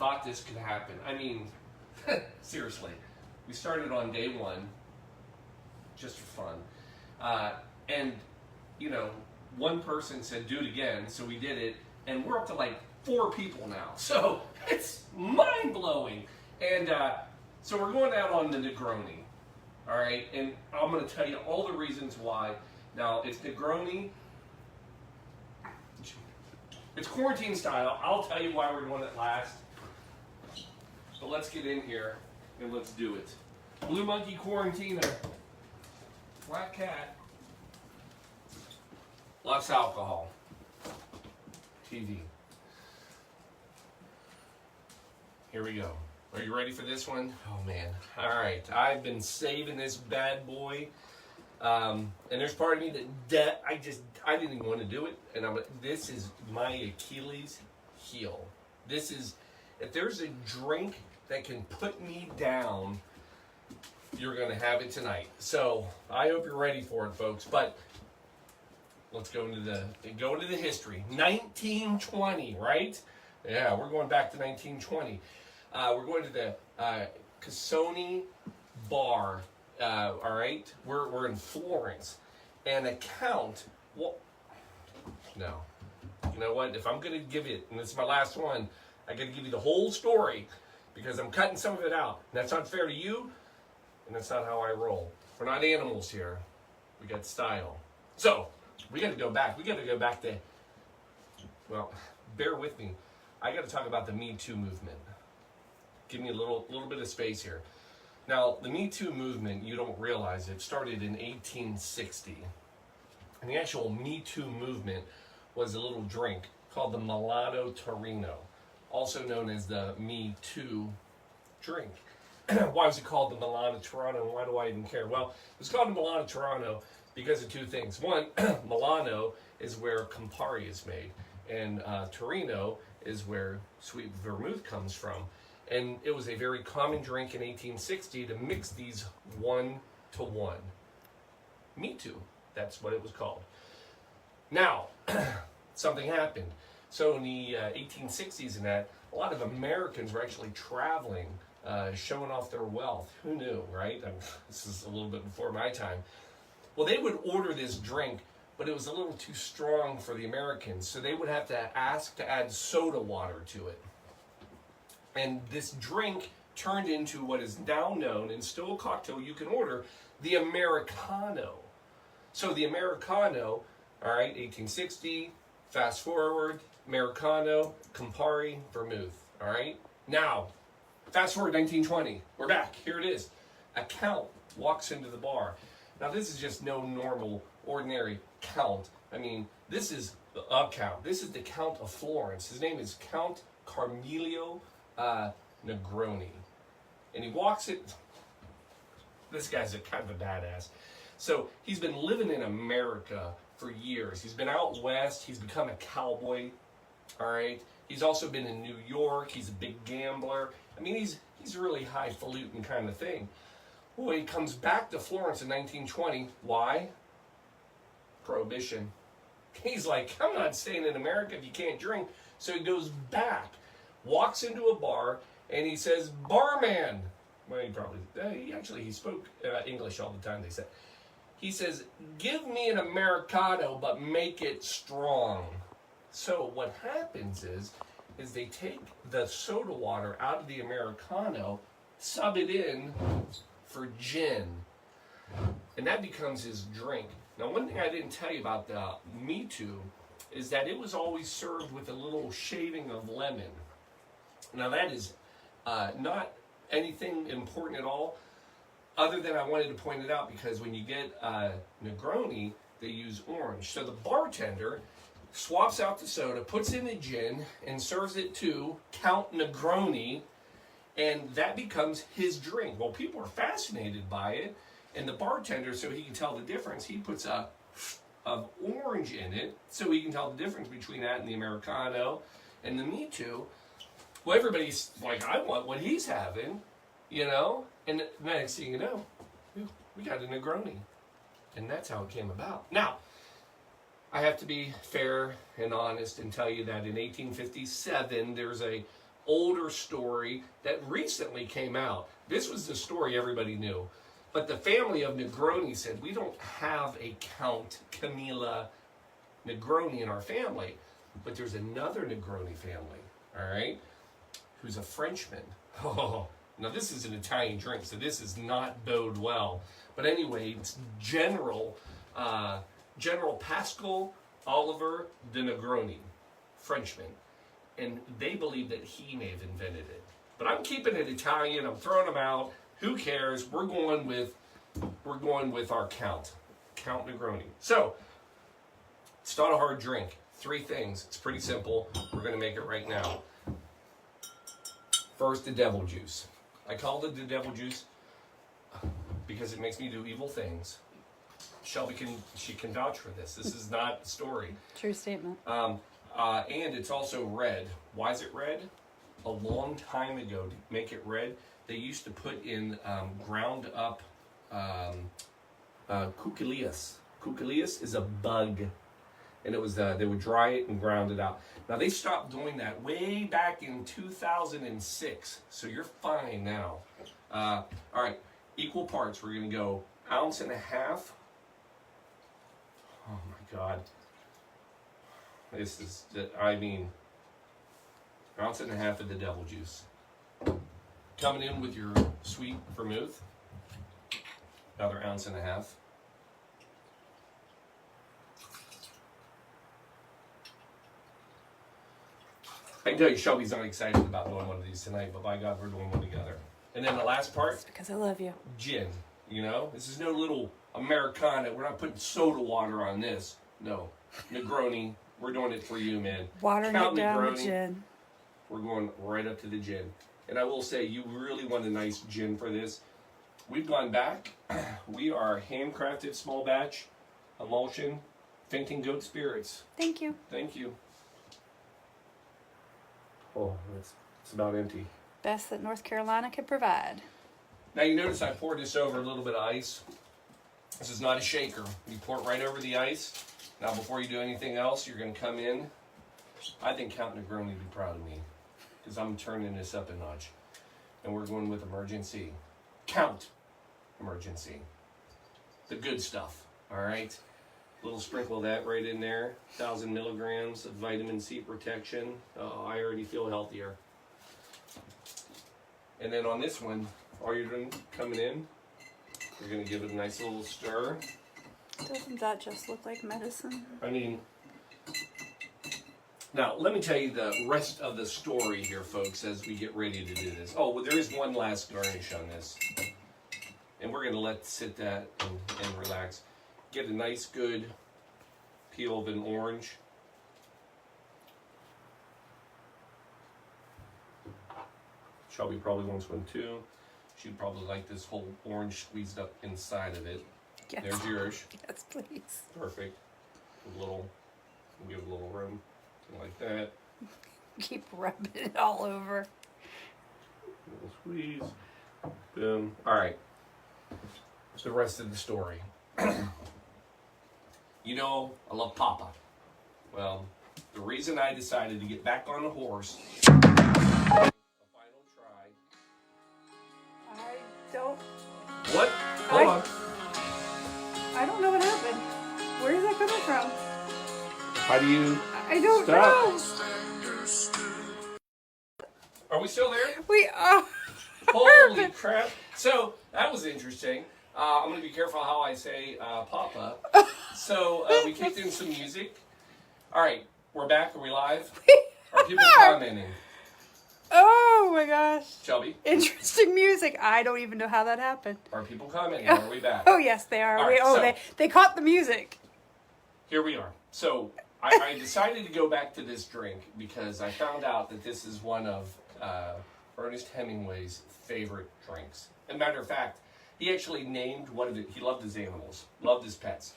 thought this could happen. I mean, seriously. We started on day one, just for fun. And, you know, one person said, do it again, so we did it, and we're up to like 4 people now. So it's mind-blowing. And so we're going out on the Negroni, all right? And I'm going to tell you all the reasons why. Now, it's Negroni. It's quarantine style. I'll tell you why we're doing it last. But let's get in here and let's do it. Blue Monkey Quarantiner. Black Cat. Less alcohol. TV. Here we go. Are you ready for this one? Oh man. All right. I've been saving this bad boy. And there's part of me that I didn't even want to do it. And this is my Achilles heel. This is, if there's a drink that can put me down, you're going to have it tonight. So I hope you're ready for it, folks. But let's go into the history. 1920, right? Yeah, we're going back to 1920. We're going to the Cassoni Bar. All right, we're in Florence, and a count. Well, no, you know what? If I'm going to give it, and this is my last one, I got to give you the whole story because I'm cutting some of it out. And that's not fair to you, and that's not how I roll. We're not animals here. We got style. So we got to go back. We got to go back to. Well, bear with me. I got to talk about the Me Too movement. Give me a little bit of space here. Now, the Me Too movement, you don't realize it started in 1860. And the actual Me Too movement was a little drink called the Milano Torino, also known as the Me Too drink. Why was it called the Milano Torino, and why do I even care? Well, it was called the Milano Torino because of 2 things. One, Milano is where Campari is made, and Torino is where sweet vermouth comes from. And it was a very common drink in 1860 to mix these 1-to-1. Me Too, that's what it was called. Now, something happened. So in the 1860s and that, a lot of Americans were actually traveling, showing off their wealth. Who knew, right? This is a little bit before my time. Well, they would order this drink, but it was a little too strong for the Americans. So they would have to ask to add soda water to it. And this drink turned into what is now known, and still a cocktail you can order, the Americano. So the Americano, all right, 1860, fast forward, Americano, Campari, vermouth, all right? Now, fast forward 1920, we're back, here it is. A count walks into the bar. Now this is just no normal, ordinary count. I mean, this is a count. This is the Count of Florence. His name is Count Carmelio Negroni, and he walks it. This guy's a kind of a badass. So he's been living in America for years. He's been out west. He's become a cowboy. All right. He's also been in New York. He's a big gambler. I mean, he's really highfalutin kind of thing. Well, he comes back to Florence in 1920. Why? Prohibition. He's like, I'm not staying in America if you can't drink. So he goes back. Walks into a bar and he says, "Barman." Well, he spoke English all the time, they said. He says, "Give me an Americano, but make it strong." So what happens is they take the soda water out of the Americano, sub it in for gin. And that becomes his drink. Now, one thing I didn't tell you about the Me Too is that it was always served with a little shaving of lemon. Now that is not anything important at all, other than I wanted to point it out because when you get Negroni, they use orange. So the bartender swaps out the soda, puts in the gin, and serves it to Count Negroni, and that becomes his drink. Well, people are fascinated by it, and the bartender, so he can tell the difference, he puts of orange in it, so he can tell the difference between that and the Americano and the Me Too. Well, everybody's like, I want what he's having, you know? And the next thing you know, we got a Negroni. And that's how it came about. Now, I have to be fair and honest and tell you that in 1857, there's a older story that recently came out. This was the story everybody knew. But the family of Negroni said, we don't have a Count Camilla Negroni in our family. But there's another Negroni family, all right, who's a Frenchman. Oh, now this is an Italian drink, so this does not bode well. But anyway, it's General Pascal Oliver de Negroni, Frenchman. And they believe that he may have invented it. But I'm keeping it Italian. I'm throwing them out. Who cares? We're going with our Count Negroni. So it's not a hard drink. 3 things. It's pretty simple. We're going to make it right now. First, the devil juice. I called it the devil juice because it makes me do evil things. Shelby can vouch for this. This is not a story. True statement. And it's also red. Why is it red? A long time ago, to make it red, they used to put in ground up cucalias. Cucalias is a bug. And it was they would dry it and ground it out. Now they stopped doing that way back in 2006, so you're fine now. All right, equal parts. We're gonna go 1.5 ounces. Oh my God, this is 1.5 ounces of the devil juice. Coming in with your sweet vermouth, another 1.5 ounces. I can tell you Shelby's not excited about doing one of these tonight, but by God, we're doing one together. And then the last part. It's because I love you. Gin. You know? This is no little Americana. We're not putting soda water on this. No. Negroni. We're doing it for you, man. Watering it down with gin. We're going right up to the gin. And I will say, you really want a nice gin for this. We've gone back. We are handcrafted small batch emulsion fainting goat spirits. Thank you. Thank you. Oh, it's about empty. Best that North Carolina could provide. Now you notice I poured this over a little bit of ice. This is not a shaker. You pour it right over the ice. Now before you do anything else, you're going to come in. I think Count Negroni would be proud of me because I'm turning this up a notch. And we're going with emergency. Count emergency. The good stuff, all right? A little sprinkle of that right in there. 1,000 milligrams of vitamin C protection. Oh, I already feel healthier. And then on this one, all you're doing coming in, you're going to give it a nice little stir. Doesn't that just look like medicine? I mean, now let me tell you the rest of the story here, folks, as we get ready to do this. Oh, well, there is one last garnish on this. And we're going to let sit that and relax. Get a nice good peel of an orange. Shelby probably wants one too. She'd probably like this whole orange squeezed up inside of it. Yes. There's yours. Yes, please. Perfect. Give a little room. Something like that. Keep rubbing it all over. A little squeeze. Boom. All right. That's the rest of the story. You know, I love Papa. Well, the reason I decided to get back on the horse, a final try. I don't... What? Hold on. I don't know what happened. Where is that coming from? How do you I don't stop? know. Are we still there? We are. Holy crap. So, that was interesting. I'm going to be careful how I say Papa. So, we kicked in some music. All right, we're back. Are we live? Are people commenting? Oh my gosh. Shelby? Interesting music. I don't even know how that happened. Are people commenting? Are we back? Oh, yes, they are. All right, They caught the music. Here we are. So, I decided to go back to this drink because I found out that this is one of Ernest Hemingway's favorite drinks. As a matter of fact, he actually named one of it. He loved his animals, loved his pets,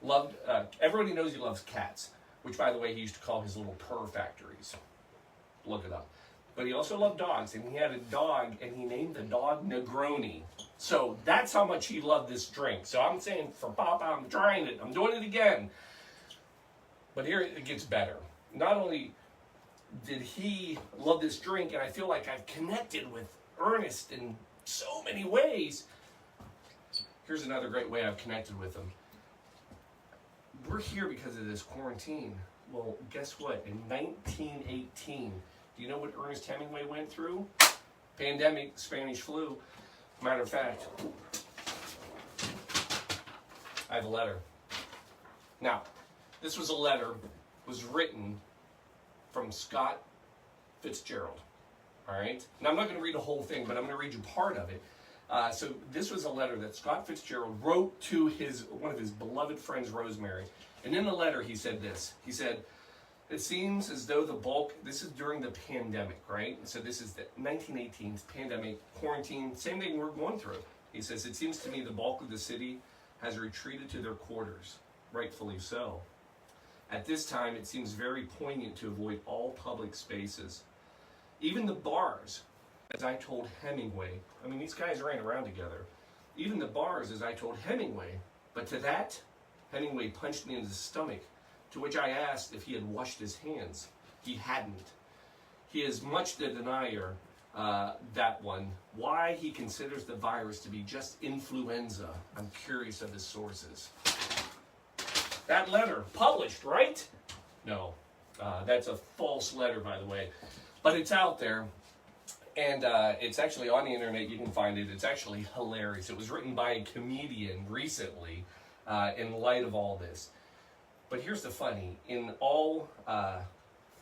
loved. Everybody knows he loves cats, which, by the way, he used to call his little purr factories. Look it up. But he also loved dogs, and he had a dog, and he named the dog Negroni. So that's how much he loved this drink. So I'm saying for Papa, I'm trying it. I'm doing it again. But here it gets better. Not only did he love this drink, and I feel like I've connected with Ernest in so many ways. Here's another great way I've connected with him. We're here because of this quarantine. Well, guess what? In 1918, do you know what Ernest Hemingway went through? Pandemic, Spanish flu. Matter of fact, I have a letter. Now, this was a letter, was written from Scott Fitzgerald. All right? Now, I'm not going to read the whole thing, but I'm going to read you part of it. So this was a letter that Scott Fitzgerald wrote to one of his beloved friends, Rosemary. And in the letter, he said this. He said, it seems as though the bulk, this is during the pandemic, right? So this is the 1918 pandemic, quarantine, same thing we're going through. He says, it seems to me the bulk of the city has retreated to their quarters, rightfully so. At this time, it seems very poignant to avoid all public spaces. Even the bars, as I told Hemingway, I mean, these guys ran around together. Even the bars, as I told Hemingway. But to that, Hemingway punched me in the stomach, to which I asked if he had washed his hands. He hadn't. He is much the denier, that one. Why he considers the virus to be just influenza. I'm curious of his sources. That letter, published, right? No, that's a false letter, by the way. But it's out there, and it's actually on the internet. You can find it. It's actually hilarious. It was written by a comedian recently in light of all this. But here's the funny. In all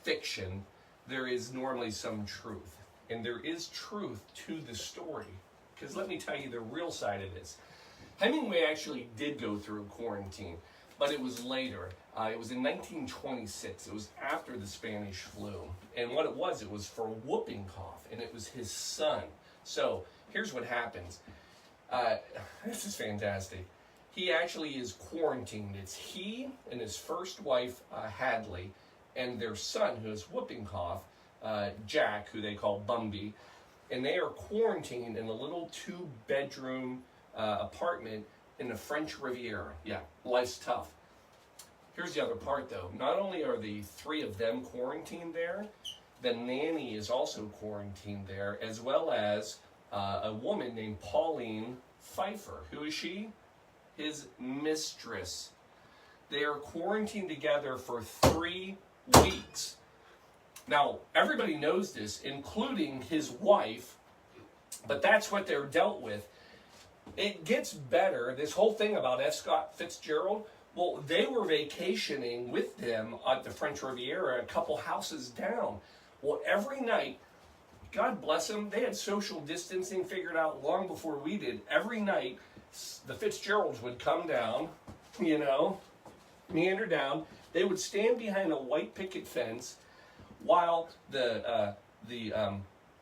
fiction, there is normally some truth. And there is truth to the story. Because let me tell you the real side of this. Hemingway actually did go through quarantine, but it was later. It was in 1926. It was after the Spanish flu. And what it was for whooping cough, and it was his son. So here's what happens. This is fantastic. He actually is quarantined. It's he and his first wife, Hadley, and their son, who has whooping cough, Jack, who they call Bumby. And they are quarantined in a little 2-bedroom apartment in the French Riviera. Yeah, life's tough. Here's the other part, though. Not only are the 3 of them quarantined there, the nanny is also quarantined there, as well as a woman named Pauline Pfeiffer. Who is she? His mistress. They are quarantined together for 3 weeks. Now, everybody knows this, including his wife, but that's what they're dealt with. It gets better. This whole thing about F. Scott Fitzgerald, well, they were vacationing with them at the French Riviera, a couple houses down. Well, every night, God bless them, they had social distancing figured out long before we did. Every night, the Fitzgeralds would come down, meander down. They would stand behind a white picket fence while the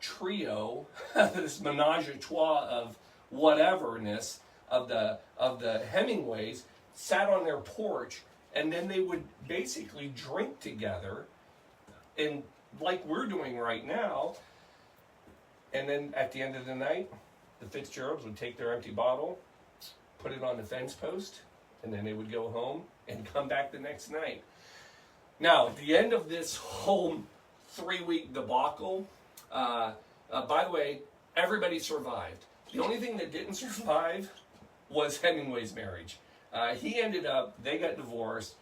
trio, this menage a trois of whateverness of the Hemingways, sat on their porch, and then they would basically drink together, and like we're doing right now. And then at the end of the night, the Fitzgeralds would take their empty bottle, put it on the fence post, and then they would go home and come back the next night. Now, at the end of this whole 3-week debacle, by the way, everybody survived. The only thing that didn't survive was Hemingway's marriage. They got divorced.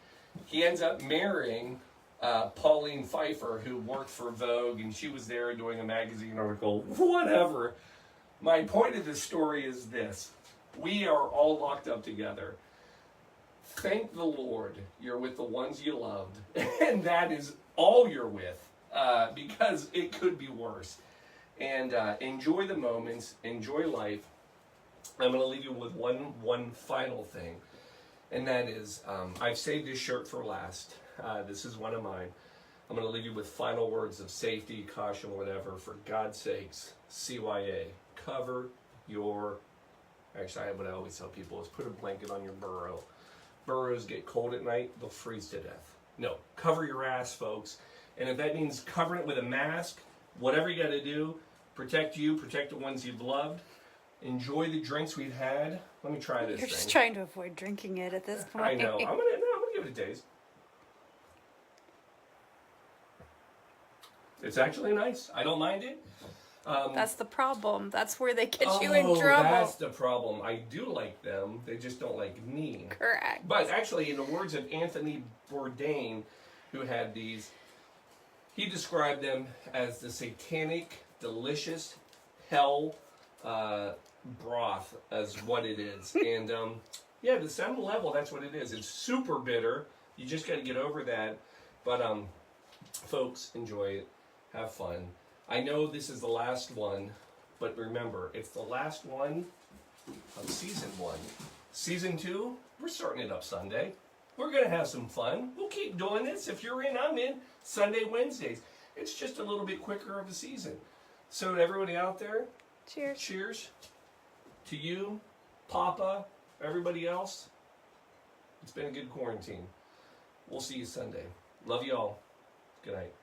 He ends up marrying Pauline Pfeiffer, who worked for Vogue, and she was there doing a magazine article, whatever. My point of this story is this. We are all locked up together. Thank the Lord you're with the ones you loved, and that is all you're with, because it could be worse. And enjoy the moments, enjoy life. I'm going to leave you with one final thing, and that is, I've saved this shirt for last. This is one of mine. I'm going to leave you with final words of safety, caution, whatever. For God's sakes, CYA, cover your... Actually, what I always tell people is put a blanket on your burro. Burros get cold at night, they'll freeze to death. No, cover your ass, folks. And if that means covering it with a mask, whatever you got to do, protect you, protect the ones you've loved. Enjoy the drinks we've had. Let me try this You're thing. just trying to avoid drinking it at this point. I know. I'm gonna give it a taste. It's actually nice. I don't mind it. That's the problem. That's where they get you in trouble. That's the problem. I do like them. They just don't like me. Correct. But actually, in the words of Anthony Bourdain, who had these, he described them as the satanic, delicious hell broth, as what it is. And yeah, to some level, that's what it is. It's super bitter. You just got to get over that. But folks, enjoy it. Have fun. I know this is the last one, but remember, it's the last one of season 1. Season 2, we're starting it up Sunday. We're going to have some fun. We'll keep doing this. If you're in, I'm in. Sunday, Wednesdays. It's just a little bit quicker of a season. So to everybody out there, Cheers. cheers to you, Papa, everybody else. It's been a good quarantine. We'll see you Sunday. Love you all. Good night.